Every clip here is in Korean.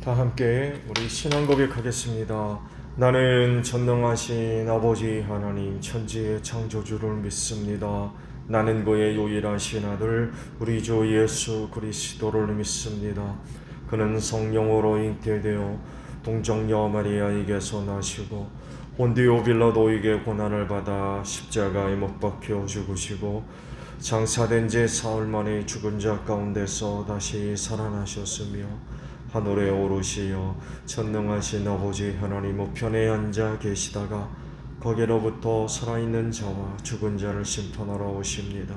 다 함께 우리 신앙 고백하겠습니다. 나는 전능하신 아버지 하나님 천지의 창조주를 믿습니다. 나는 그의 유일하신 아들 우리 주 예수 그리스도를 믿습니다. 그는 성령으로 잉태되어 동정녀 마리아에게서 나시고 본디오 빌라도에게 고난을 받아 십자가에 못 박혀 죽으시고 장사된 지 사흘 만에 죽은 자 가운데서 다시 살아나셨으며 하늘에 오르시어 전능하신 아버지 하나님 우편에 앉아 계시다가 거기로부터 살아있는 자와 죽은 자를 심판하러 오십니다.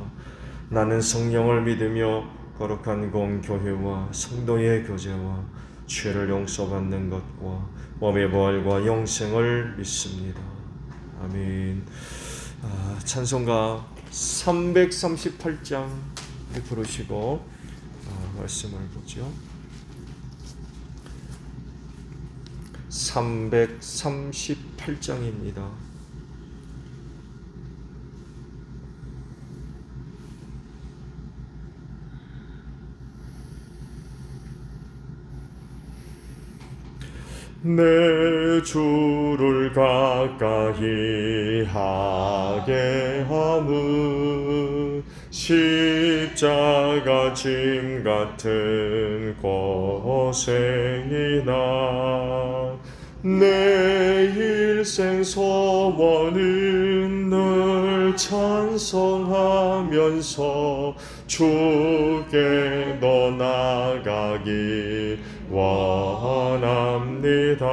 나는 성령을 믿으며 거룩한 공교회와 성도의 교제와 죄를 용서받는 것과 몸의 부활과 영생을 믿습니다. 아멘. 찬송가 338장 부르시고 말씀을 보죠. 338장입니다. 내 주를 가까이 하게 함은 십자가 짐 같은 고생이나 내 일생 소원은 늘 찬송하면서 주께 더 나가기 원합니다.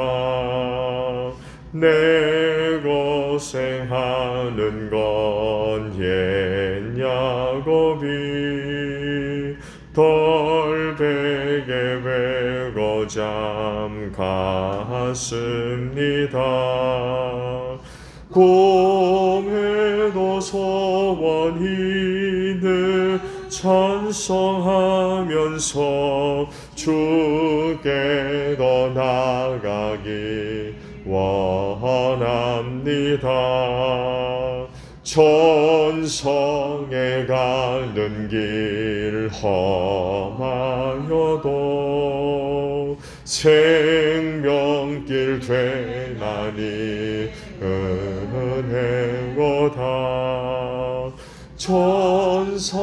내 고생하는 건 옛 야곱이 덜베게 베고 잠갔습니다. 공회도 소원이 늘 찬송하면서 주께 더 나가기 원합니다. 천성에 가는 길 험하여도 생명길 되나니 은혜로다. 천사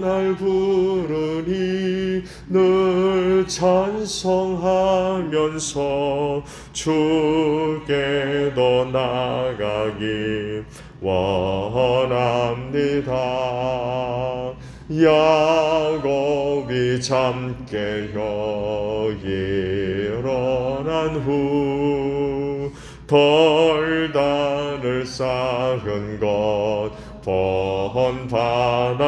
날 부르니 늘 찬송하면서 주께 더 나가기 원합니다. 야곱이 잠 깨어 일어난 후 덜단을 쌓은 것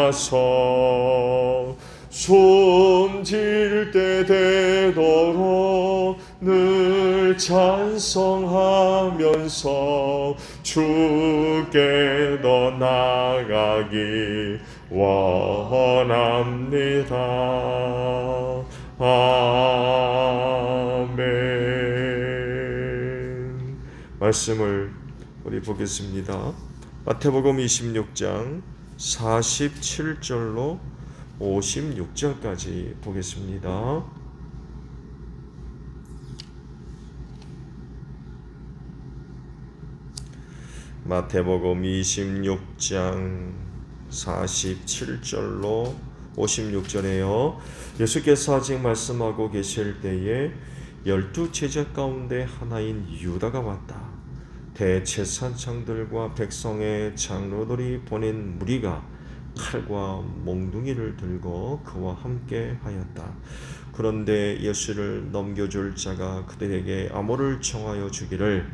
번받아서 숨질 때 되도록 늘 찬송하면서 주께 더 나가기 원합니다. 아멘. 말씀을 우리 보겠습니다. 마태복음 26장 47절로 56절까지 보겠습니다. 마태복음 26장 47절로 56절에요. 예수께서 아직 말씀하고 계실 때에 12 제자 가운데 하나인 유다가 왔다. 대제사장들과 백성의 장로들이 보낸 무리가 칼과 몽둥이를 들고 그와 함께 하였다. 그런데 예수를 넘겨줄 자가 그들에게 암호를 정하여 주기를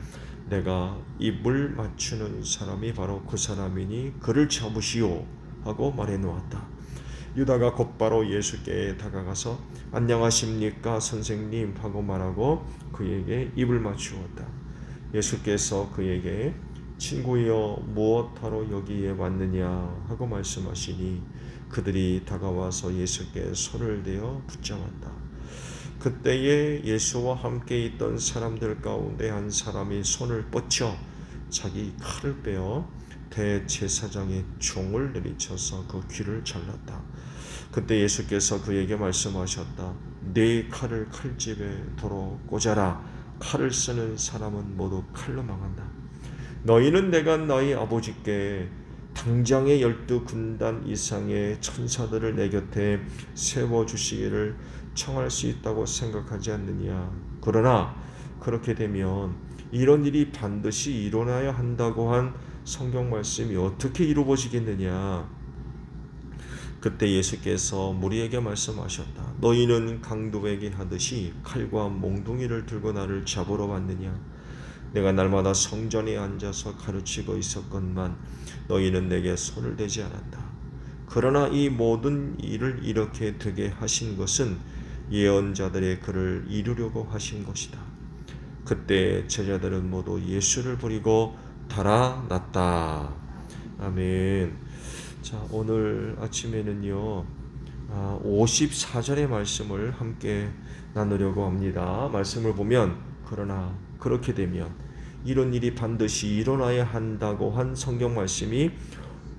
내가 입을 맞추는 사람이 바로 그 사람이니 그를 잡으시오 하고 말해 놓았다. 유다가 곧바로 예수께 다가가서 안녕하십니까 선생님 하고 말하고 그에게 입을 맞추었다. 예수께서 그에게 친구여 무엇하러 여기에 왔느냐 하고 말씀하시니 그들이 다가와서 예수께 손을 대어 붙잡았다. 그때에 예수와 함께 있던 사람들 가운데 한 사람이 손을 뻗쳐 자기 칼을 빼어 대제사장의 총을 내리쳐서 그 귀를 잘랐다. 그때 예수께서 그에게 말씀하셨다. 네 칼을 칼집에 도로 꽂아라. 칼을 쓰는 사람은 모두 칼로 망한다. 너희는 내가 너희 아버지께 당장의 12군단 이상의 천사들을 내 곁에 세워주시기를 청할 수 있다고 생각하지 않느냐. 그러나 그렇게 되면 이런 일이 반드시 일어나야 한다고 한 성경 말씀이 어떻게 이루어지겠느냐. 그때 예수께서 무리에게 말씀하셨다. 너희는 강도에게 하듯이 칼과 몽둥이를 들고 나를 잡으러 왔느냐. 내가 날마다 성전에 앉아서 가르치고 있었건만 너희는 내게 손을 대지 않았다. 그러나 이 모든 일을 이렇게 되게 하신 것은 예언자들의 글을 이루려고 하신 것이다. 그때 제자들은 모두 예수를 버리고 달아났다. 아멘. 자, 오늘 아침에는요 54절의 말씀을 함께 나누려고 합니다. 말씀을 보면 그러나 그렇게 되면 이런 일이 반드시 일어나야 한다고 한 성경 말씀이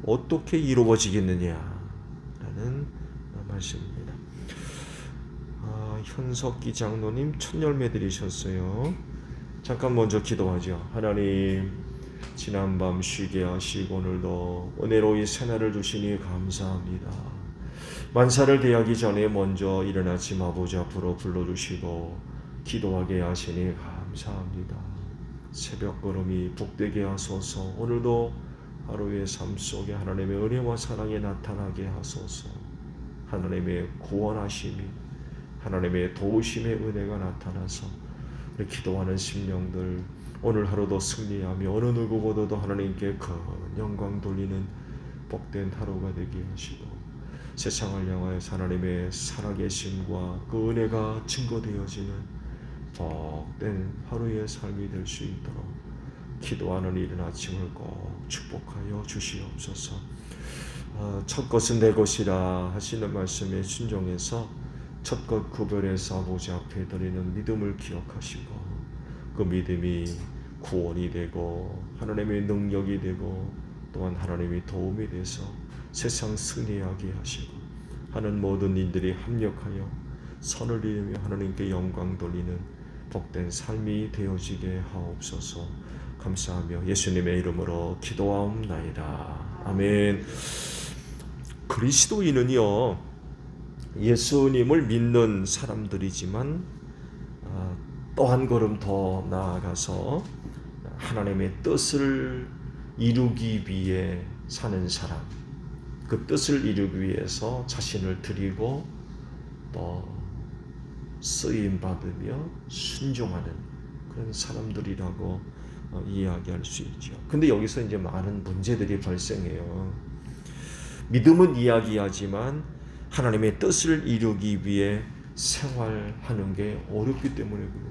어떻게 이루어지겠느냐라는 말씀입니다. 현석기 장로님 첫 열매 드리셨어요. 잠깐 먼저 기도하죠. 하나님, 지난밤 쉬게 하시고 오늘도 은혜로이 새날을 주시니 감사합니다. 만사를 대하기 전에 먼저 일어나 아침 아버지 앞으로 불러주시고 기도하게 하시니 감사합니다. 새벽 걸음이 복되게 하소서. 오늘도 하루의 삶 속에 하나님의 은혜와 사랑이 나타나게 하소서. 하나님의 구원하심이, 하나님의 도우심의 은혜가 나타나서 기도하는 심령들 오늘 하루도 승리하며 어느 누구보다도 하나님께 큰 영광 돌리는 복된 하루가 되게 하시고 세상을 향하여 하나님의 살아계심과 그 은혜가 증거되어지는 복된 하루의 삶이 될 수 있도록 기도하는 이른 아침을 꼭 축복하여 주시옵소서. 첫 것은 내 것이라 하시는 말씀에 순종해서 첫 것 구별해서 아버지 앞에 드리는 믿음을 기억하시고 그 믿음이 구원이 되고 하나님의 능력이 되고 또한 하나님의 도움이 돼서 세상 승리하게 하시고 하는 모든 일들이 합력하여 선을 이루며 하나님께 영광 돌리는 복된 삶이 되어지게 하옵소서. 감사하며 예수님의 이름으로 기도하옵나이다. 아멘. 그리스도인은요 예수님을 믿는 사람들이지만 또 한 걸음 더 나아가서 하나님의 뜻을 이루기 위해 사는 사람, 그 뜻을 이루기 위해서 자신을 드리고 또 쓰임 받으며 순종하는 그런 사람들이라고 이야기할 수 있죠. 근데 여기서 이제 많은 문제들이 발생해요. 믿음은 이야기하지만 하나님의 뜻을 이루기 위해 생활하는 게 어렵기 때문에 그래요.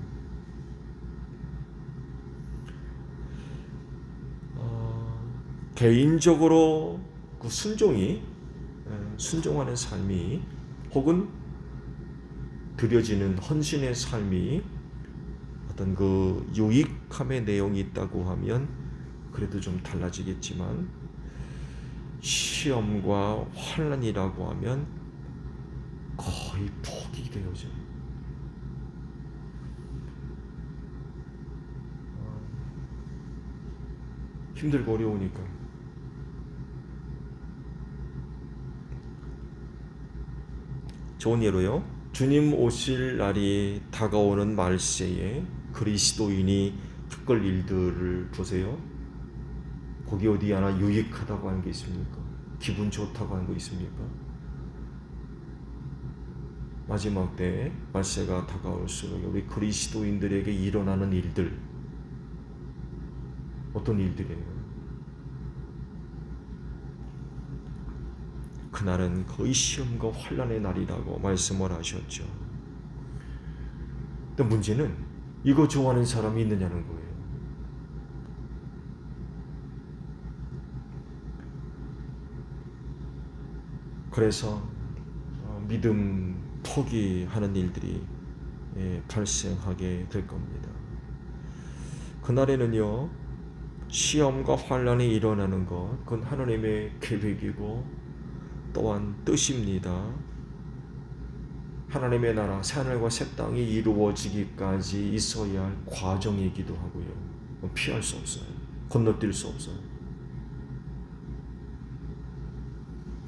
개인적으로 그 순종하는 삶이 혹은 드려지는 헌신의 삶이 어떤 그 유익함의 내용이 있다고 하면 그래도 좀 달라지겠지만 시험과 환난이라고 하면 거의 포기되어져요. 힘들고 어려우니까. 좋은 예로요. 주님 오실 날이 다가오는 말세에 그리스도인이 겪을 일들을 보세요. 거기 어디 하나 유익하다고 하는 게 있습니까? 기분 좋다고 하는 거 있습니까? 마지막 때 말세가 다가올수록 우리 그리스도인들에게 일어나는 일들 어떤 일들이에요? 그날은 거의 시험과 환난의 날이라고 말씀을 하셨죠. 근데 문제는 이거 좋아하는 사람이 있느냐는 거예요. 그래서 믿음 포기하는 일들이 발생하게 될 겁니다. 그날에는요 시험과 환난이 일어나는 것 그건 하나님의 계획이고 또한 뜻입니다. 하나님의 나라, 새하늘과 새 땅이 이루어지기까지 있어야 할 과정이기도 하고요. 피할 수 없어요. 건너뛸 수 없어요.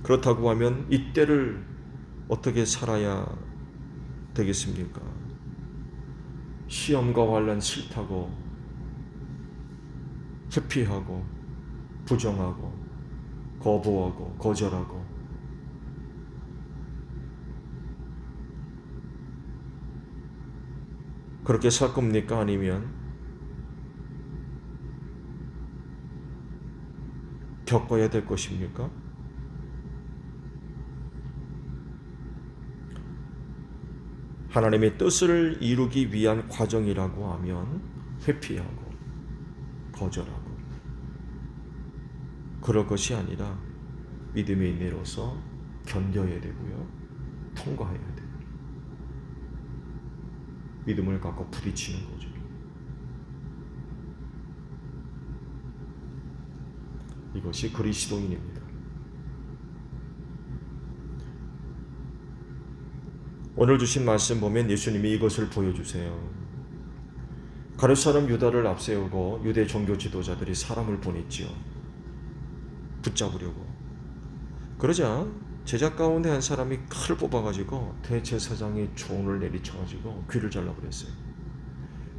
그렇다고 하면 이때를 어떻게 살아야 되겠습니까? 시험과 환난 싫다고 회피하고 부정하고 거부하고 거절하고 그렇게 살 겁니까? 아니면 겪어야 될 것입니까? 하나님의 뜻을 이루기 위한 과정이라고 하면 회피하고 거절하고 그럴 것이 아니라 믿음의 인내로서 견뎌야 되고요. 통과해야 돼요. 믿음을 갖고 부딪히는 거죠. 이것이 그리스도인입니다. 오늘 주신 말씀 보면 예수님이 이것을 보여주세요. 가룟 사람 유다를 앞세우고 유대 종교 지도자들이 사람을 보냈지요. 붙잡으려고. 그러자 제자 가운데 한 사람이 칼을 뽑아가지고 대제사장의 종을 내리쳐가지고 귀를 잘라버렸어요.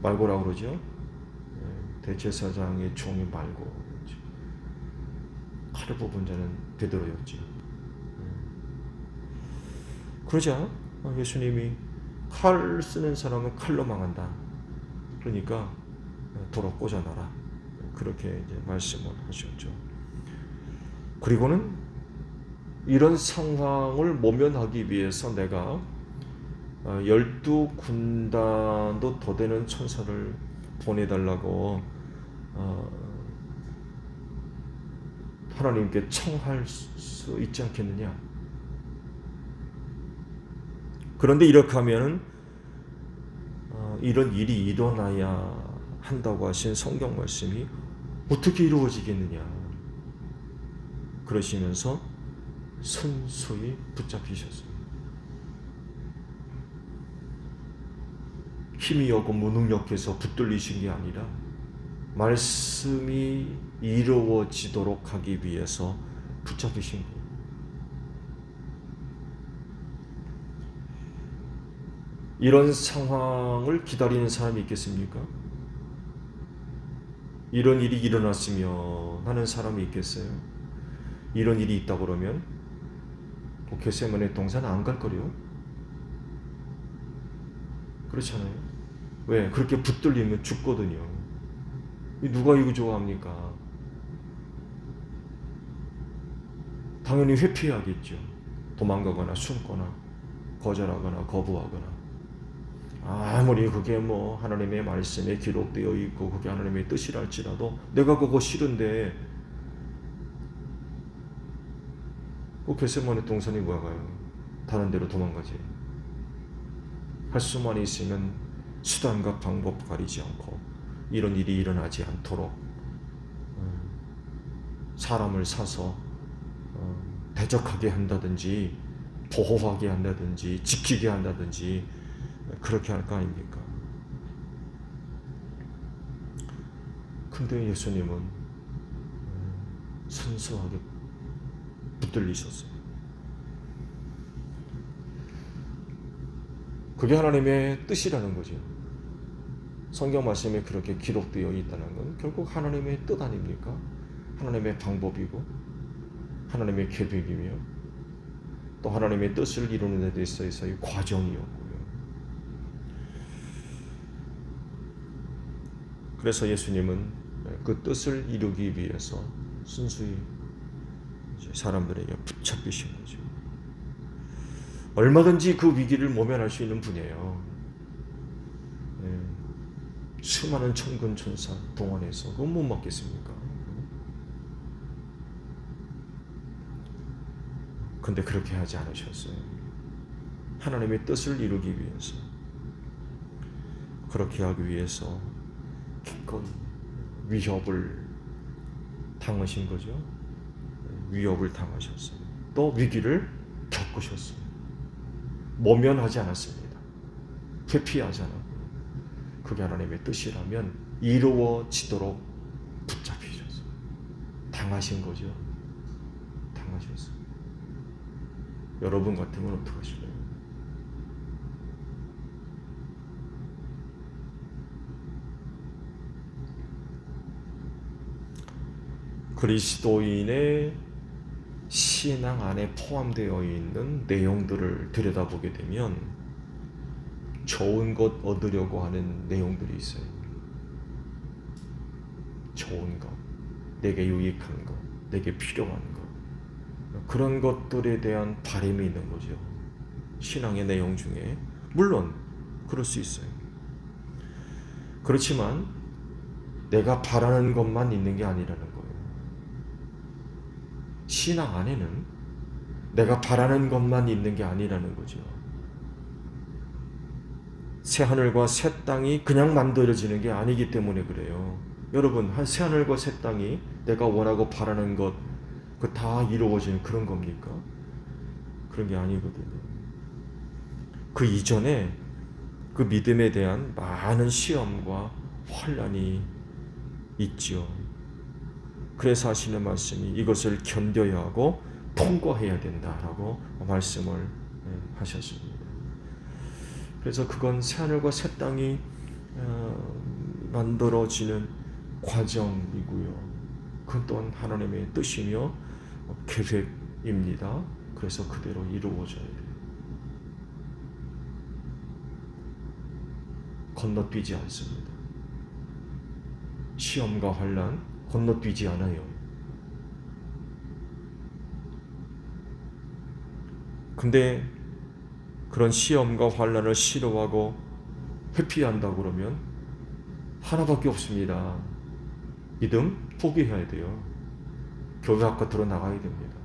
말고라고 그러죠. 대제사장의 종이 말고 칼을 뽑은 자는 베드로였죠. 그러자 예수님이 칼 쓰는 사람은 칼로 망한다. 그러니까 돌아 꽂아놔라. 그렇게 이제 말씀을 하셨죠. 그리고는 이런 상황을 모면하기 위해서 내가 12군단도 더 되는 천사를 보내달라고 하나님께 청할 수 있지 않겠느냐. 그런데 이렇게 하면 이런 일이 일어나야 한다고 하신 성경 말씀이 어떻게 이루어지겠느냐. 그러시면서 순수히 붙잡히셨습니다. 힘이 없고 무능력해서 붙들리신 게 아니라 말씀이 이루어지도록 하기 위해서 붙잡히신 거예요. 이런 상황을 기다리는 사람이 있겠습니까? 이런 일이 일어났으면 하는 사람이 있겠어요? 이런 일이 있다 그러면 겟세마네 동산 안 갈 거래요? 그렇잖아요. 왜? 그렇게 붙들리면 죽거든요. 누가 이거 좋아합니까? 당연히 회피하겠죠. 도망가거나 숨거나 거절하거나 거부하거나. 아무리 그게 뭐 하나님의 말씀에 기록되어 있고 그게 하나님의 뜻이랄지라도 내가 그거 싫은데 그 겟세마네 동산이 뭐가요? 다른 데로 도망가지. 할 수만 있으면 수단과 방법 가리지 않고 이런 일이 일어나지 않도록 사람을 사서 대적하게 한다든지 보호하게 한다든지 지키게 한다든지 그렇게 할 거 아닙니까? 근데 예수님은 순수하게 붙들리셨어요. 그게 하나님의 뜻이라는 거죠. 성경 말씀에 그렇게 기록되어 있다는 건 결국 하나님의 뜻 아닙니까? 하나님의 방법이고 하나님의 계획이며 또 하나님의 뜻을 이루는 데 있어서의 과정이었고요. 그래서 예수님은 그 뜻을 이루기 위해서 순수히 사람들에게 붙잡히신 거죠. 얼마든지 그 위기를 모면할 수 있는 분이에요. 수많은 천군 천사 동원해서 그건 못 막겠습니까? 근데 그렇게 하지 않으셨어요. 하나님의 뜻을 이루기 위해서 그렇게 하기 위해서 기꺼이 위협을 당하신 거죠. 위협을 당하셨어요. 또 위기를 겪으셨어요. 모면하지 않았습니다. 회피하지 않았고, 그게 하나님의 뜻이라면 이루어지도록 붙잡히셨어요. 당하신 거죠. 당하셨어요. 여러분 같으면 어떡하실래요? 그리스도인의 신앙 안에 포함되어 있는 내용들을 들여다보게 되면 좋은 것 얻으려고 하는 내용들이 있어요. 좋은 것, 내게 유익한 것, 내게 필요한 것, 그런 것들에 대한 바람이 있는 거죠. 신앙의 내용 중에. 물론 그럴 수 있어요. 그렇지만 내가 바라는 것만 있는 게 아니라는 거예요. 신앙 안에는 내가 바라는 것만 있는 게 아니라는 거죠. 새 하늘과 새 땅이 그냥 만들어지는 게 아니기 때문에 그래요. 여러분, 새 하늘과 새 땅이 내가 원하고 바라는 것, 그 다 이루어지는 그런 겁니까? 그런 게 아니거든요. 그 이전에 그 믿음에 대한 많은 시험과 환난이 있죠. 그래서 하시는 말씀이 이것을 견뎌야 하고 통과해야 된다라고 말씀을 하셨습니다. 그래서 그건 새하늘과 새 땅이 만들어지는 과정이고요. 그건 또한 하나님의 뜻이며 계획입니다. 그래서 그대로 이루어져야 돼요. 건너뛰지 않습니다. 시험과 환난 건너뛰지 않아요. 근데 그런 시험과 환난을 싫어하고 회피한다고 그러면 하나밖에 없습니다. 믿음 포기해야 돼요. 교회 바깥으로 나가야 됩니다.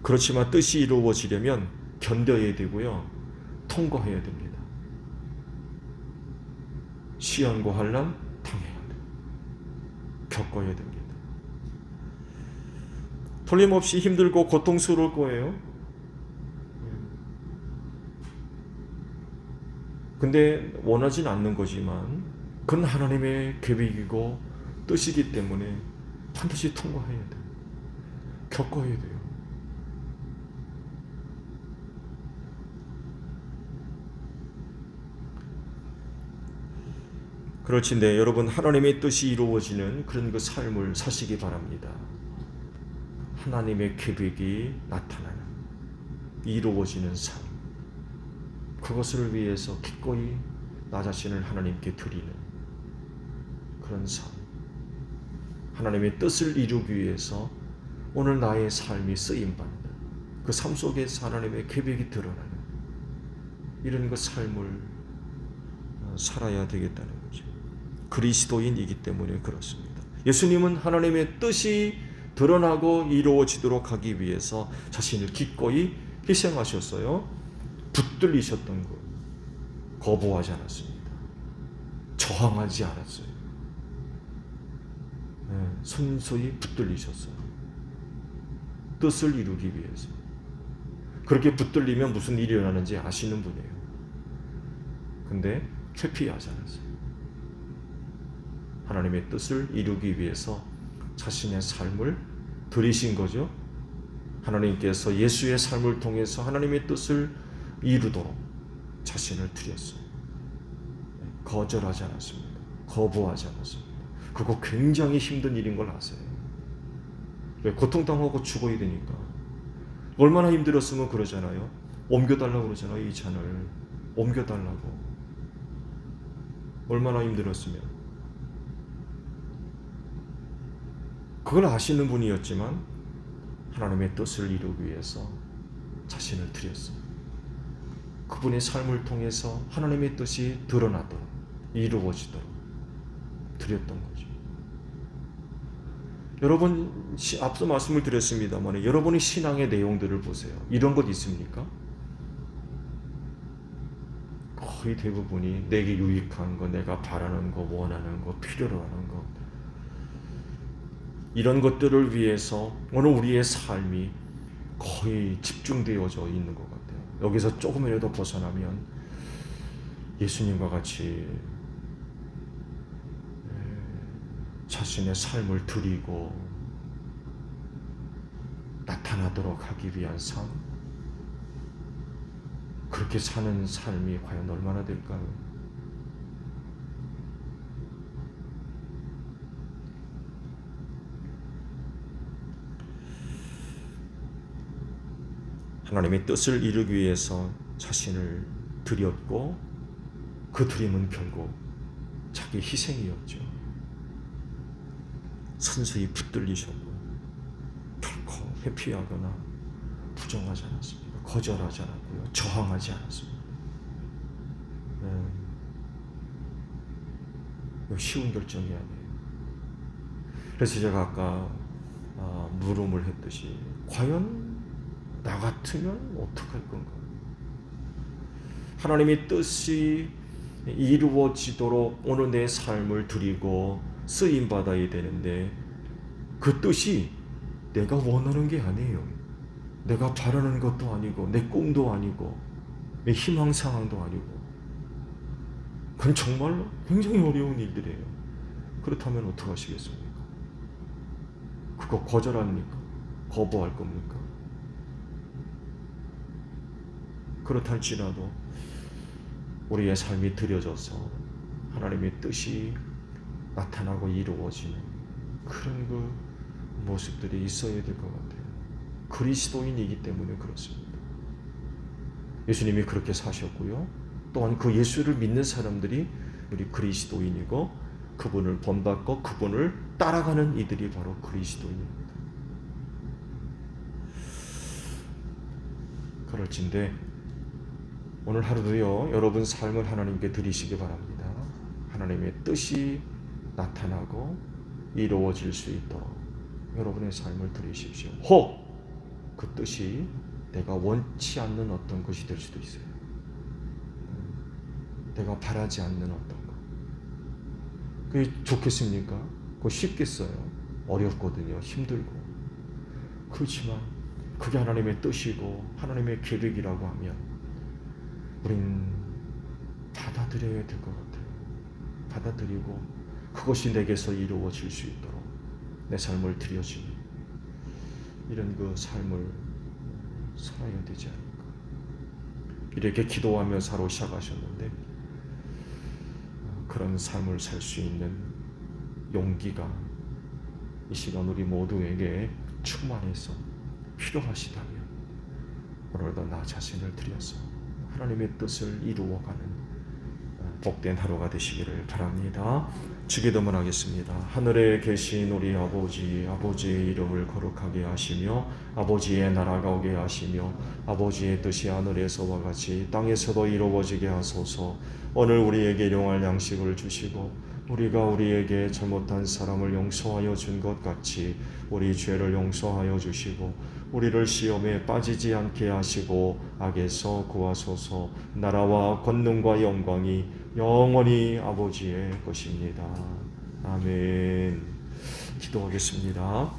그렇지만 뜻이 이루어지려면 견뎌야 되고요. 통과해야 됩니다. 시험과 환난 당해야 돼요. 겪어야 됩니다. 틀림없이 힘들고 고통스러울 거예요. 근데 원하진 않는 거지만 그건 하나님의 계획이고 뜻이기 때문에 반드시 통과해야 돼요. 겪어야 돼요. 그렇지인데 여러분, 하나님의 뜻이 이루어지는 그런 그 삶을 사시기 바랍니다. 하나님의 계획이 나타나는, 이루어지는 삶, 그것을 위해서 기꺼이 나 자신을 하나님께 드리는 그런 삶, 하나님의 뜻을 이루기 위해서 오늘 나의 삶이 쓰임받는 그 삶 속에서 하나님의 계획이 드러나는 이런 그 삶을 살아야 되겠다는 거죠. 그리스도인이기 때문에 그렇습니다. 예수님은 하나님의 뜻이 드러나고 이루어지도록 하기 위해서 자신을 기꺼이 희생하셨어요. 붙들리셨던 것, 거부하지 않았습니다. 저항하지 않았어요. 순수히 붙들리셨어요. 뜻을 이루기 위해서. 그렇게 붙들리면 무슨 일이 일어나는지 아시는 분이에요. 근데 회피하지 않았어요. 하나님의 뜻을 이루기 위해서 자신의 삶을 드리신 거죠. 하나님께서 예수의 삶을 통해서 하나님의 뜻을 이루도록 자신을 드렸어요. 거절하지 않았습니다. 거부하지 않았습니다. 그거 굉장히 힘든 일인 걸 아세요? 왜? 고통당하고 죽어야 되니까. 얼마나 힘들었으면 그러잖아요. 옮겨달라고 그러잖아요. 이 잔을 옮겨달라고. 얼마나 힘들었으면. 그걸 아시는 분이었지만 하나님의 뜻을 이루기 위해서 자신을 드렸어요. 그분의 삶을 통해서 하나님의 뜻이 드러나도록, 이루어지도록 드렸던 거죠. 여러분, 앞서 말씀을 드렸습니다만 여러분의 신앙의 내용들을 보세요. 이런 것 있습니까? 거의 대부분이 내게 유익한 거, 내가 바라는 거, 원하는 거, 필요로 하는 거, 이런 것들을 위해서 오늘 우리의 삶이 거의 집중되어져 있는 것 같아요. 여기서 조금이라도 벗어나면 예수님과 같이 자신의 삶을 드리고 나타나도록 하기 위한 삶, 그렇게 사는 삶이 과연 얼마나 될까요? 하나님의 뜻을 이루기 위해서 자신을 드렸고, 그 드림은 결국 자기 희생이었죠. 선수히 붙들리셨고 결코 회피하거나 부정하지 않았습니다. 거절하지 않았고요. 저항하지 않았습니다. 쉬운 결정이 아니에요. 그래서 제가 아까 물음을 했듯이 과연 나 같으면 어떡할 건가? 하나님의 뜻이 이루어지도록 오늘 내 삶을 드리고 쓰임받아야 되는데, 그 뜻이 내가 원하는 게 아니에요. 내가 바라는 것도 아니고 내 꿈도 아니고 내 희망사항도 아니고, 그건 정말로 굉장히 어려운 일들이에요. 그렇다면 어떻게 하시겠습니까? 그거 거절합니까? 거부할 겁니까? 그렇다 할지라도 우리의 삶이 드려져서 하나님의 뜻이 나타나고 이루어지는 그런 그 모습들이 있어야 될 것 같아요. 그리스도인이기 때문에 그렇습니다. 예수님이 그렇게 사셨고요. 또한 그 예수를 믿는 사람들이 우리 그리스도인이고, 그분을 본받고 그분을 따라가는 이들이 바로 그리스도인입니다. 그럴진데 오늘 하루도요, 여러분 삶을 하나님께 드리시기 바랍니다. 하나님의 뜻이 나타나고 이루어질 수 있도록 여러분의 삶을 드리십시오. 혹 그 뜻이 내가 원치 않는 어떤 것이 될 수도 있어요. 내가 바라지 않는 어떤 것. 그게 좋겠습니까? 그거 쉽겠어요? 어렵거든요. 힘들고. 그렇지만 그게 하나님의 뜻이고 하나님의 계획이라고 하면 우린 받아들여야 될 것 같아요. 받아들이고 그것이 내게서 이루어질 수 있도록 내 삶을 드려주는 이런 그 삶을 살아야 되지 않을까. 이렇게 기도하며 살아 시작하셨는데 그런 삶을 살 수 있는 용기가 이 시간 우리 모두에게 충만해서 필요하시다면 오늘도 나 자신을 들여서 하나님의 뜻을 이루어가는 복된 하루가 되시기를 바랍니다. 주기도문 하겠습니다. 하늘에 계신 우리 아버지, 아버지의 이름을 거룩하게 하시며 아버지의 나라가 오게 하시며 아버지의 뜻이 하늘에서와 같이 땅에서도 이루어지게 하소서. 오늘 우리에게 일용할 양식을 주시고 우리가 우리에게 잘못한 사람을 용서하여 준 것 같이 우리 죄를 용서하여 주시고 우리를 시험에 빠지지 않게 하시고 악에서 구하소서. 나라와 권능과 영광이 영원히 아버지의 것입니다. 아멘. 기도하겠습니다.